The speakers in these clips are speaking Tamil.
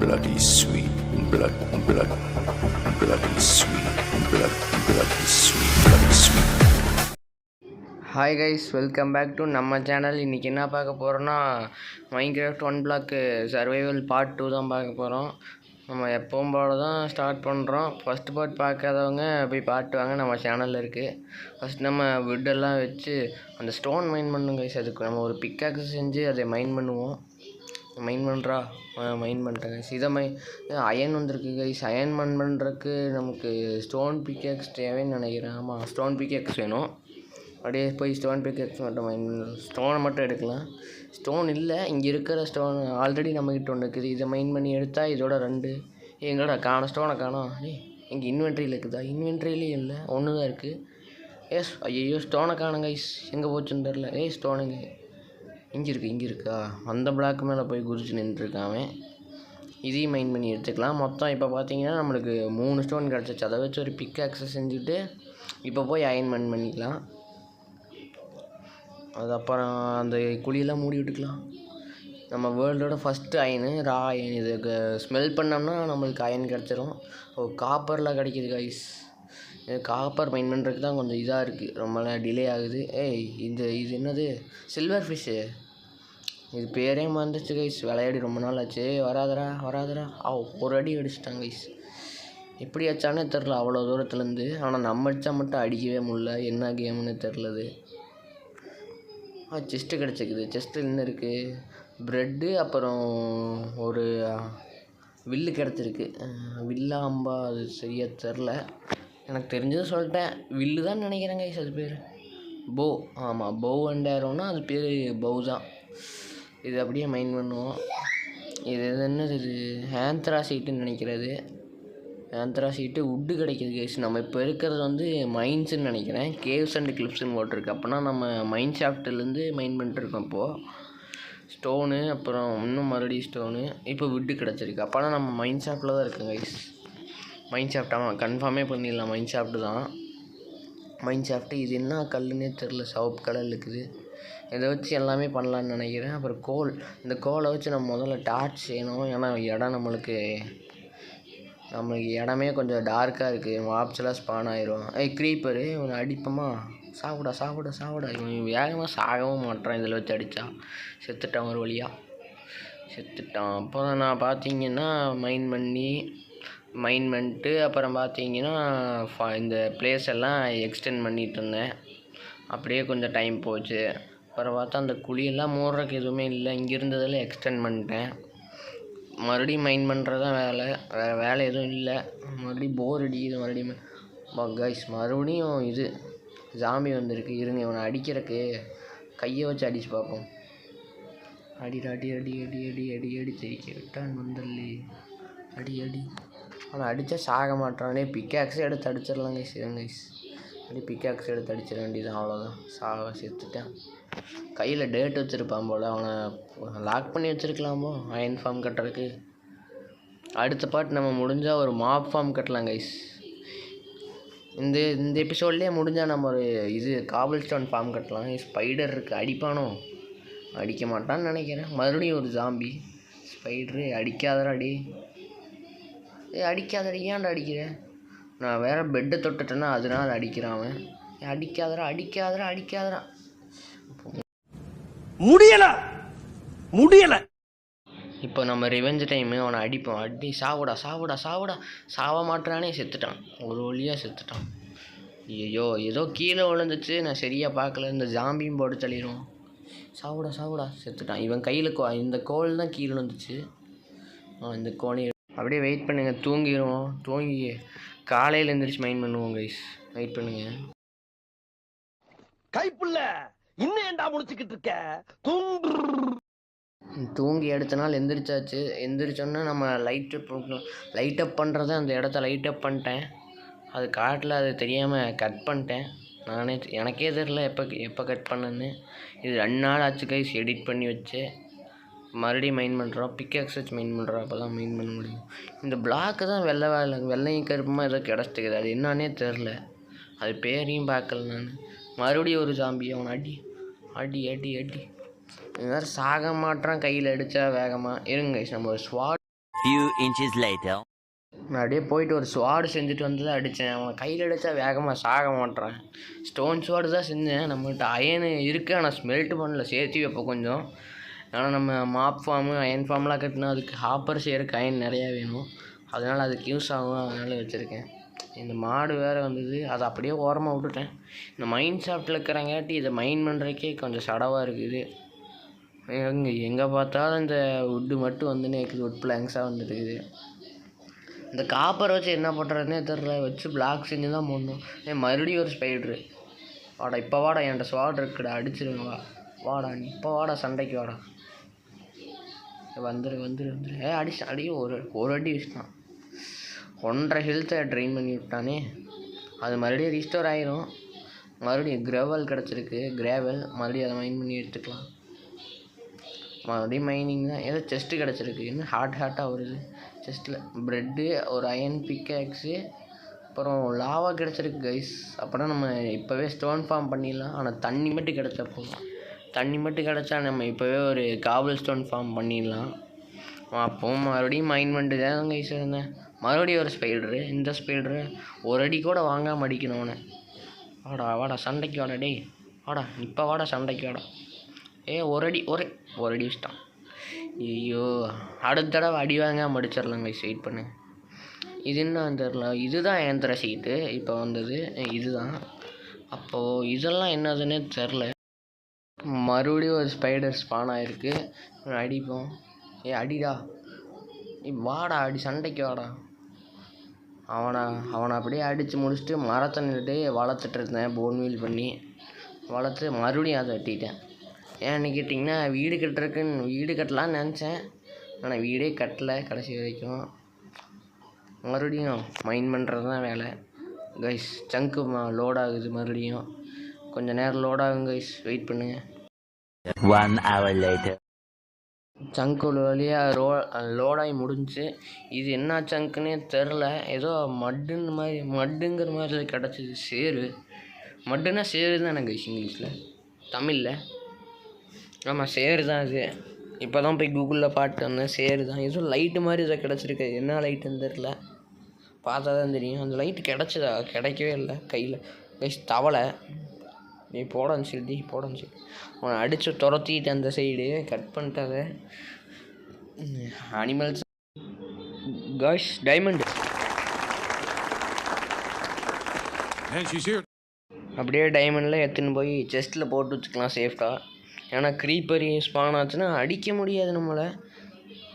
bloody sweet, bloody sweet, bloody sweet, bloody sweet. Hi guys, welcome back to நம்ம சேனல். இன்றைக்கி என்ன பார்க்க போகிறோன்னா, மைன்கிராஃப்ட் 1 பிளாக் சர்வைவல் பார்ட் 2 தான் பார்க்க போகிறோம். நம்ம எப்பவும் போல தான் ஸ்டார்ட் பண்ணுறோம். ஃபஸ்ட் பார்ட் பார்க்காதவங்க போய் பார்த்துவாங்க, நம்ம சேனலில் இருக்குது. ஃபஸ்ட் நம்ம விட்டெல்லாம் வச்சு அந்த ஸ்டோன் மைன் பண்ணணும் கைஸ். அதுக்கு நம்ம ஒரு பிக்காக்ஸ் செஞ்சு அதை மைன் பண்ணுவோம். மைன் பண்ணுறா மைன் பண்ணிட்டேன் கைஸ். இதை அயன் வந்திருக்கு கைஸ். அயன் மைன் பண்ணுறதுக்கு நமக்கு ஸ்டோன் பிக்காக்ஸ் தேவைன்னு நினைக்கிறேன். ஆமாம், ஸ்டோன் பிக்காக்ஸ் வேணும். அப்படியே போய் ஸ்டோன் பிக்காக்ஸ் மட்டும் மைன் பண்ணலாம். ஸ்டோனை மட்டும் எடுக்கலாம். ஸ்டோன் இல்லை, இங்கே இருக்கிற ஸ்டோன் ஆல்ரெடி நம்மக்கிட்ட ஒன்று இருக்குது. இதை மைன் பண்ணி எடுத்தால் இதோட 2 எங்களோட காணும். ஸ்டோனை காணும். இங்கே இன்வென்ட்ரியில் இருக்குதா? இன்வென்ட்ரியிலையும் இல்லை, ஒன்று தான் இருக்குது. ஐயோ ஸ்டோனை காணும் கைஸ். எங்கே போச்சுன்னு தெரில. ஸ்டோன் இங்கே இருக்கா? அந்த பிளாக் மேலே போய் குதிச்சு நின்றுருக்காமே. இதையும் மைன் பண்ணி எடுத்துக்கலாம். மொத்தம் இப்போ பார்த்தீங்கன்னா நம்மளுக்கு 3 ஸ்டோன் கிடச்சிச்சு. அதை வச்சு ஒரு பிக்காக்ஸை செஞ்சுட்டு இப்போ போய் அயன் மைன் பண்ணிக்கலாம். அது அப்புறம் அந்த குழியெல்லாம் மூடி விட்டுக்கலாம். நம்ம வேர்ல்டோட ஃபஸ்ட்டு அயனு ரா அயன். இதுக்கு ஸ்மெல் பண்ணோம்னா நம்மளுக்கு அயன் கிடச்சிரும். காப்பர்லாம் கிடைக்கிது கைஸ். காப்பர் மைன் பண்ணுறதுக்கு தான் கொஞ்சம் இதாக இருக்குது, ரொம்ப டிலே ஆகுது. இது என்னது? Silver fish. இது பேரே மறந்துச்சு கைஸ். விளையாடி ரொம்ப நாள் ஆச்சு. வராதரா ஒரு அடி அடிச்சிட்டாங்க கைஸ். எப்படி அடித்தானே தெரில அவ்வளோ தூரத்துலேருந்து. ஆனால் நம்ம அடித்தா மட்டும் அடிக்கவே முடியல. என்ன கேம்னு தெரிலது. செஸ்ட்டு கிடச்சிக்குது. செஸ்ட்டில் என்ன இருக்குது? ப்ரெட்டு, அப்புறம் ஒரு வில்லு கிடச்சிருக்கு. வில்லா அம்பா அது சரியாக தெரில. எனக்கு தெரிஞ்சதை சொல்லிட்டேன். வில்லு தான் நினைக்கிறேங்க கைஸ். அது பேர் போ. ஆமாம், பவ் அண்ட் ஏரோன்னா அது பேர் பவ் தான். இது அப்படியே மைன் பண்ணுவோம். இது என்னது? இது ஆந்த்ராசைட்டுன்னு நினைக்கிறது. ஆந்த்ராசைட்டு உட்டு கிடைக்கிது கைஸ். நம்ம இப்போ இருக்கிறது வந்து மைன்ஸுன்னு நினைக்கிறேன். கேவ்ஸ் அண்ட் கிளிப்ஸ்ன்னு போட்டிருக்கு. அப்போனா நம்ம மைன் ஷாஃப்ட்லேருந்து மைன் பண்ணிட்டுருக்கோம். இப்போது ஸ்டோனு, அப்புறம் இன்னும் மறுபடியும் ஸ்டோனு, இப்போ விட்டு கிடச்சிருக்கு. அப்போனா நம்ம மைன் ஷாஃப்ட்டில் தான் இருக்கோம் கைஸ். மைன் ஷாஃப்ட். ஆமாம், கன்ஃபார்மே பண்ணிடலாம். மைன் ஷாஃப்ட்டு தான். மைன் ஷாஃப்ட்டு. இது என்ன கல்லுன்னே தெரில, சிவப்பு கலர் இருக்குது. இதை வச்சு எல்லாமே பண்ணலான்னு நினைக்கிறேன். அப்புறம் கோல். இந்த கோலை வச்சு நம்ம முதல்ல டார்ச் செய்யணும். ஏன்னா இடம் நம்மளுக்கு இடமே கொஞ்சம் டார்க்காக இருக்குது. மாப்ஸ்லாம் ஸ்பான் ஆயிரும். க்ரீப்பரு இவனை அடிப்போமா? சாப்பிடா. இவன் வேகமாக சாகவும் மாட்டான். இதில் வச்சு அடித்தா செத்துட்டான். ஒரு வழியாக செத்துட்டான். அப்புறம் நான் பார்த்தீங்கன்னா மைன் பண்ணிட்டு அப்புறம் பார்த்தீங்கன்னா இந்த பிளேஸ் எல்லாம் எக்ஸ்டெண்ட் பண்ணிகிட்டு இருந்தேன். அப்படியே கொஞ்சம் டைம் போச்சு. அப்புறம் பார்த்தா அந்த குழியெல்லாம் மூடுறதுக்கு எதுவுமே இல்லை. இங்கே இருந்ததெல்லாம் எக்ஸ்டெண்ட் பண்ணிட்டேன். மறுபடியும் மைன் பண்ணுறது தான் வேறு வேலை எதுவும் இல்லை. மறுபடியும் போர் அடிக்குது. மறுபடியும் கைஸ் மறுபடியும் இது ஜாம்பி வந்திருக்கு. இருங்க, இவனை அடிக்கிறதுக்கு கையை வச்சு அடித்து பார்ப்போம். அடி தெரிக்க விட்டான் வந்தல்லி. அடி அவனை அடித்தா சாக மாட்டானே. பிக்காக்ஸே எடுத்து அடிச்சிடலாம் கைஸ். கைஸ் பிக்காக்ஸ் எடுத்து அடிச்சிட வேண்டியதான். அவ்வளோதான். செத்துட்டேன். கையில் டேட் வச்சுருப்பான் போல். அவனை லாக் பண்ணி வச்சுருக்கலாமோ அயன் ஃபார்ம் கட்டுறதுக்கு. அடுத்த பார்ட் நம்ம முடிஞ்சால் ஒரு மாப் ஃபார்ம் கட்டலாம் கைஸ். இந்த எபிசோட்லேயே முடிஞ்சால் நம்ம ஒரு காபிள் ஸ்டோன் ஃபார்ம் கட்டலாம். ஸ்பைடர் இருக்குது. அடிப்பானோ? அடிக்க மாட்டான்னு நினைக்கிறேன். மறுபடியும் ஒரு ஜாம்பி. ஸ்பைடரு அடிக்காதடா. அடிக்காதடா. ஏன்டா அடிக்கிறேன்? நான் வேறு பெட்டை தொட்டுட்டேன்னா அதனால அடிக்கிறான் அவன். அடிக்காதடா. முடியல. இப்போ நம்ம ரிவெஞ்ச் டைமு. அவனை அடிப்போம். சாவுடா. சாவ மாட்டானே. செத்துட்டான். ஒரு வழியாக செத்துட்டான். ஐயோ, ஏதோ கீழே விழுந்துச்சு. நான் சரியாக பார்க்கல. இந்த ஜாம்பியும் போட்டு தள்ளிடும். சாவுடா. செத்துட்டான். இவன் கையில் இந்த கோல் தான் கீழே விழுந்துச்சு. இந்த கோழி அப்படியே வெயிட் பண்ணுங்க. தூங்கி காலையில் எழுந்திரிச்சு மைன் பண்ணுவோம் கைஸ். வெயிட் பண்ணுங்க. கைப்புள்ள இன்னும் ஏண்டா முடிச்சுக்கிட்டு இருக்க? தூங்கி அடுத்த நாள் எந்திரிச்சாச்சு. எந்திரிச்சோன்னா நம்ம லைட் அப் பண்ணுறத அந்த இடத்த லைட் அப் பண்ணிட்டேன். அது காட்டில் அது தெரியாமல் கட் பண்ணிட்டேன். எனக்கே தெரில எப்போ கட் பண்ணேன்னு. இது 2 நாள் ஆச்சு கைஸ் எடிட் பண்ணி வச்சு. மறுபடியும் மைன் பண்ணுறோம். பிக்காக்ஸ் வச்சு மைன் பண்ணுறோம். அப்போ தான் மைன் பண்ண முடியும். இந்த பிளாக்கு தான் வெள்ளையும் கருப்புமா ஏதோ கிடச்சிட்டுக்குது. அது என்னானே தெரில. அது பேரையும் பார்க்கல நான். மறுபடியும் ஒரு ஜாம்பி. அவனை அடி இது வேறு சாக மாட்டான். கையில் அடித்தா வேகமாக. இருங்க கைஸ், நம்ம ஒரு ஸ்வாட் few inches later. நான் அப்படியே போயிட்டு ஒரு ஸ்வாடு செஞ்சுட்டு வந்து தான் அடித்தேன். அவன் கையில் அடித்தா வேகமாக சாக மாட்றான். ஸ்டோன் ஸ்வாடு தான் செஞ்சேன். நம்மகிட்ட அயனு இருக்குது, ஆனால் ஸ்மெல்ட் பண்ணல. சேர்த்து வைப்போம் கொஞ்சம். ஏன்னா நம்ம மாப் ஃபார்மு அயன் ஃபார்ம்லாம் கட்டினா அதுக்கு ஹாப்பர் செய்கிறக்கு அயன் நிறையா வேணும். அதனால் அதுக்கு யூஸ் ஆகும், அதனால் வச்சுருக்கேன். இந்த மாடு வேறு வந்தது, அதை அப்படியே ஓரமாக விட்டுட்டேன். இந்த மைன் ஷாஃப்ட்டில் இருக்கிறங்காட்டி இதை மைன் பண்ணுறதுக்கே கொஞ்சம் சடவாக இருக்குது. எங்கே பார்த்தாலும் இந்த வுட்டு மட்டும் வந்துன்னு இருக்குது, வுட் பிளாங்க்ஸாக வந்துருக்குது. இந்த காப்பரை வச்சு என்ன பண்ணுறதுனே தெரில. வச்சு பிளாக் செஞ்சு தான் போடணும். மறுபடியும் ஒரு ஸ்பைட்ரு. வாடா இப்போ வாடா, என்கிட்ட ஸ்வாட் இருக்குடா, அடிச்சிருங்க வா. வாடா நீ இப்போ வாடா, சண்டைக்கு வாடா. வந்துரு வந்துரு வந்துரு. அடி ஒரு அடி வச்சுட்டான். 1.5 ஹெல்த்தை ட்ரெயின் பண்ணி விட்டானே. அது மறுபடியும் ரீஸ்டோர் ஆகிரும். மறுபடியும் கிராவல் கிடச்சிருக்கு, கிராவல் மறுபடியும் அதை மைன் பண்ணி எடுத்துக்கலாம். மறுபடியும் மைனிங் தான். ஏதோ செஸ்ட்டு கிடச்சிருக்கு, இன்னும் ஹாட்டாக வருது. செஸ்ட்டில் ப்ரெட்டு, ஒரு அயன் பிக்கேக்ஸு, அப்புறம் லாவா கிடச்சிருக்கு கைஸ். அப்புறம் நம்ம இப்போவே ஸ்டோன் ஃபார்ம் பண்ணிடலாம். ஆனால் தண்ணி மட்டும் கிடச்சா போதும். தண்ணி மட்டும் கிடச்சா நம்ம இப்போவே ஒரு காவல் ஸ்டோன் ஃபார்ம் பண்ணிடலாம். அப்போவும் மறுபடியும் மைன் பண்ணிட்டு தான் கைஸ் இருந்தேன். மறுபடியும் ஒரு ஸ்பைட்ரு. இந்த ஸ்பைட்ரு ஒரு அடி கூட வாங்காமல் அடிக்கணும் அவனை. வாடா வாடா சண்டைக்கு வாடா டேய், வாடா இப்போ வாடா சண்டைக்கு வாடா. ஒரு அடி வச்சிட்டான். ஐயோ, அடுத்த தடவை அடி வாங்காமல் அடிச்சிடலாம் கைஸ், வெயிட் பண்ணு. இது என்ன தெரில, இதுதான் ஏந்திர சீட்டு இப்போ வந்தது, இதுதான். அப்போது இதெல்லாம் என்னதுன்னே தெரில. மறுபடியும் ஒரு ஸ்பைடர் ஸ்பான் ஆகிருக்கு. அடிப்போம். அடிடா வாடா, அடி சண்டைக்கு வாடா. அவனை அப்படியே அடித்து முடிச்சுட்டு மரத்தை நின்றுட்டு வளர்த்துட்டு இருந்தேன். போன்வீல் பண்ணி வளர்த்து மறுபடியும் அதை வெட்டிட்டேன். ஏன்னு கேட்டிங்கன்னா, வீடு கட்டலான்னு நினச்சேன், ஆனால் வீடே கட்டலை கடைசி வரைக்கும். மறுபடியும் மைன் பண்ணுறது தான் வேலை கைஸ். சங்கு லோட் ஆகுது, மறுபடியும் கொஞ்சம் நேரம் லோட் ஆகும் கைஸ், வெயிட் பண்ணுங்கள். 1 hour later. சங்கு வழியாக லோடாகி முடிஞ்சு. இது என்ன சங்குன்னே தெரில, ஏதோ மட்டுங்கிற மாதிரி கிடச்சிது. சேரு மட்டுன்னா சேரு தான் எனக்கு இங்கிலீஷில், தமிழில் ஆமாம் சேரு தான். அது இப்போ தான் போய் கூகுளில் பாட்டு வந்தேன். சேரு தான். ஏதோ லைட்டு மாதிரி இதை கிடச்சிருக்கு, என்ன லைட்டுன்னு தெரில, பார்த்தா தான் தெரியும். அந்த லைட்டு கிடச்சிதா, கிடைக்கவே இல்லை கையில் கைஸ். தவளை நீ போடன்னு சொல்லி அவனை அடித்து துரத்திட்டு அந்த சைடு கட் பண்ணிட்டாங்க. அனிமல்ஸ் காய்ஸ், டைமண்ட் அப்படியே டைமண்டில் எடுத்துன்னு போய் செஸ்ட்டில் போட்டு வச்சுக்கலாம் சேஃப்டாக. ஏன்னா க்ரீப்பர் ஸ்பான் ஆச்சுன்னா அடிக்க முடியாது நம்மளை.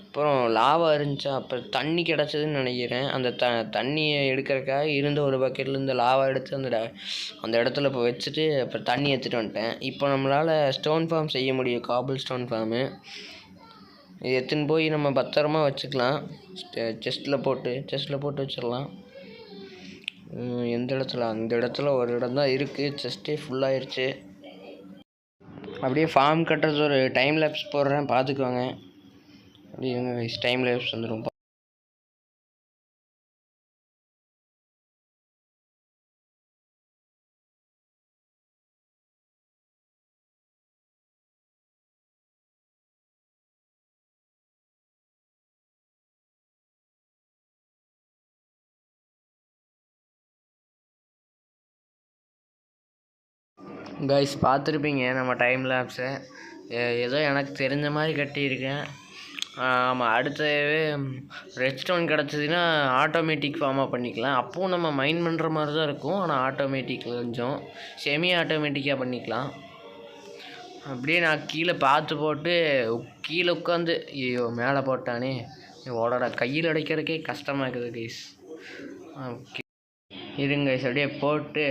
அப்புறம் லாவா இருந்துச்சா, அப்புறம் தண்ணி கிடச்சதுன்னு நினைக்கிறேன். அந்த தண்ணியை எடுக்கிறக்காக இருந்த ஒரு பக்கெட்லேருந்து லாவா எடுத்து அந்த இடத்துல இப்போ வச்சுட்டு அப்புறம் தண்ணி எடுத்துகிட்டு வந்துட்டேன். இப்போ நம்மளால் ஸ்டோன் ஃபார்ம் செய்ய முடியும், காபிள் ஸ்டோன் ஃபார்மு. இது எடுத்துன்னு போய் நம்ம பத்திரமா வச்சுக்கலாம். செஸ்ட்டில் போட்டு வச்சிடலாம். எந்த இடத்துல, அந்த இடத்துல ஒரு இடம் தான் இருக்குது. செஸ்ட்டே ஃபுல்லாகிடுச்சு. அப்படியே ஃபார்ம் கட்டுறது ஒரு டைம் லேப்ஸ் போடுறேன், பார்த்துக்குவாங்க. அப்படியே டைம் லேப்ஸ் வந்துடும். கைஸ் பார்த்துருப்பீங்க நம்ம டைம் லேப்ஸை. ஏதோ எனக்கு தெரிஞ்ச மாதிரி கட்டியிருக்கேன். ஆமாம், அடுத்தவே ரெட் ஸ்டோன் கிடச்சிதுன்னா ஆட்டோமேட்டிக் ஃபார்மாக பண்ணிக்கலாம். அப்போவும் நம்ம மைன் பண்ணுற மாதிரி தான் இருக்கும், ஆனால் ஆட்டோமேட்டிக் கொஞ்சம் செமி ஆட்டோமேட்டிக்காக பண்ணிக்கலாம். அப்படியே நான் கீழே பார்த்து போட்டு கீழே உட்காந்து ஐயோ மேலே போட்டானே ஓடடா, கையில் அடைக்கிறதுக்கே கஷ்டமாக இருக்குது கைஸ். ஓகே இருங்க கைஸ், அப்படியே போட்டு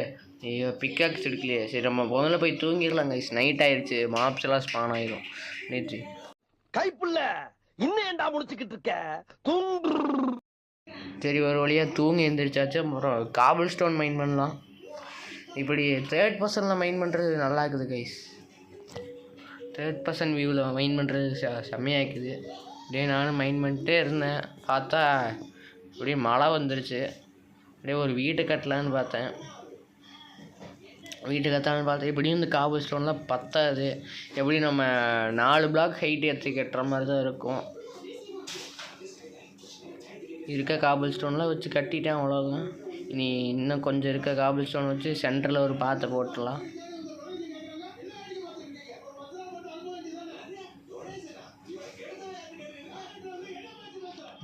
ஐயோ பிக்காக்ஸ் எடுக்கலையே. சரி நம்ம முதல்ல போய் தூங்கிடலாம் கைஸ், நைட் ஆயிடுச்சு. மாப்ஸ் எல்லாம் ஸ்பான் ஆயிடும் நேற்று. கைப்புள்ள இன்னும் ஏண்டா முடிச்சுக்கிட்டு இருக்க, தூங்கு. சரி ஒரு வழியாக தூங்கி எழுந்திரிச்சாச்சு. அப்புறம் காபிள் ஸ்டோன் மைன் பண்ணலாம். இப்படி தேர்ட் பர்சனில் மைன் பண்ணுறது நல்லா இருக்குது கைஸ். தேர்ட் பர்சன் வியூவில் மைன் பண்ணுறது செம்மையாக இருக்குது. அப்படியே நானும் மைன் பண்ணிட்டே இருந்தேன். பார்த்தா அப்படியே மழை வந்துருச்சு. அப்படியே ஒரு வீட்டை கட்டலான்னு பார்த்தேன். எப்படியும் இந்த காபிள் ஸ்டோன்லாம் பத்தாது. எப்படி நம்ம 4 பிளாக் ஹைட் ஏற்றி கட்டுற மாதிரி தான் இருக்கும். இருக்க காபிள் ஸ்டோன்லாம் வச்சு கட்டிட்டேன், அவ்வளோதான். இனி இன்னும் கொஞ்சம் இருக்க காபிள் ஸ்டோன் வச்சு சென்டரில் ஒரு பாத்தை போட்டுடலாம்.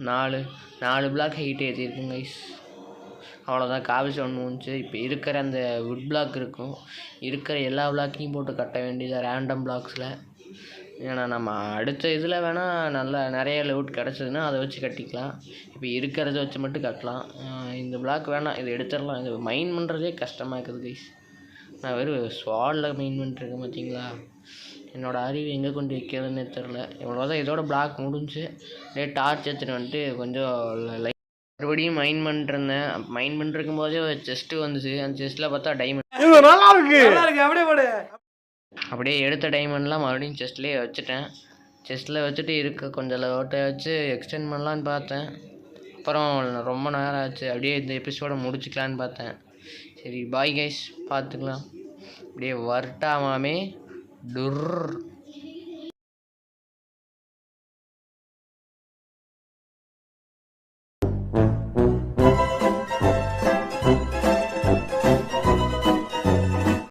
நாலு பிளாக் ஹைட் ஏற்றிருக்குங்க கைஸ். அவ்வளோதான், காபிள் ஸ்டோன் முடிஞ்சு. இப்போ இருக்கிற அந்த வுட் பிளாக் இருக்கும், இருக்கிற எல்லா பிளாக்கையும் போட்டு கட்ட வேண்டியது ரேண்டம் பிளாக்ஸில். ஏன்னா நம்ம அடுத்த இதில் வேணால் நல்லா நிறைய லவுட் கிடச்சதுன்னா அதை வச்சு கட்டிக்கலாம். இப்போ இருக்கிறத வச்சு மட்டும் கட்டலாம். இந்த பிளாக் வேணாம், இதை எடுத்துடலாம். இது மைன் பண்ணுறதே கஷ்டமாக இருக்குது கைஸ். நான் வெறும் ஸ்வாடில் மைன் பண்ணிட்டுருக்கேன் பார்த்தீங்களா. என்னோடய அறிவு எங்கே கொண்டு வைக்கிறதுன்னு தெரில. இவ்வளோதான், இதோட பிளாக் முடிஞ்சு. டார்ச் எடுத்துகிட்டு வந்துட்டு கொஞ்சம் மறுபடியும் மைன் பண்ணிருந்தேன். மைன் பண்ணிருக்கும் போதே ஒரு செஸ்ட்டு வந்துச்சு. அந்த செஸ்ட்டில் பார்த்தா டைமண்ட் நல்லா இருக்கு. அப்படியே எடுத்த டைமண்ட்லாம் மறுபடியும் செஸ்ட்லேயே வச்சுட்டேன். செஸ்ட்டில் வச்சுட்டு இருக்க கொஞ்சம் ஓட்டை வச்சு எக்ஸ்டெண்ட் பண்ணலான்னு பார்த்தேன். அப்புறம் ரொம்ப நேரம் ஆச்சு, அப்படியே இந்த எபிசோடை முடிச்சுக்கலான்னு பார்த்தேன். சரி பாய் கைஸ், பார்த்துக்கலாம். அப்படியே வரட்டாமாமே டுர்.